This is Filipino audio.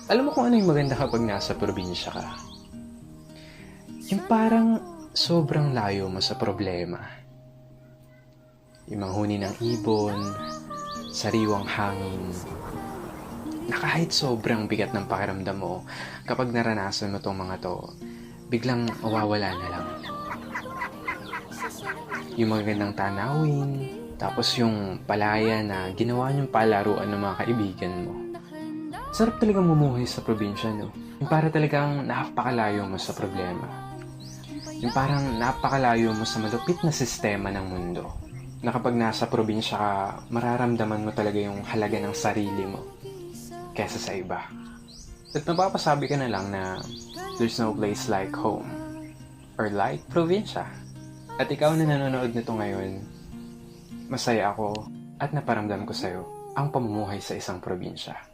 Alam mo kung ano yung maganda kapag nasa probinsya ka? Yung parang sobrang layo mo sa problema. Yung manghuni ng ibon, sariwang hangin, na kahit sobrang bigat ng pakiramdam mo, kapag naranasan mo tong mga to, biglang mawawala na lang. Yung magandang tanawin, tapos yung palaya na ginawa niyong palaruan ng mga kaibigan mo. Sarap talagang mumuhay sa probinsya, no? Yung para talagang napakalayo mo sa problema. Yung parang napakalayo mo sa malupit na sistema ng mundo. Na kapag nasa probinsya ka, mararamdaman mo talaga yung halaga ng sarili mo kesa sa iba. At mapapasabi ka na lang na there's no place like home or like probinsya. At ikaw na nanonood nito ngayon, masaya ako at naparamdam ko sa'yo ang pamumuhay sa isang probinsya.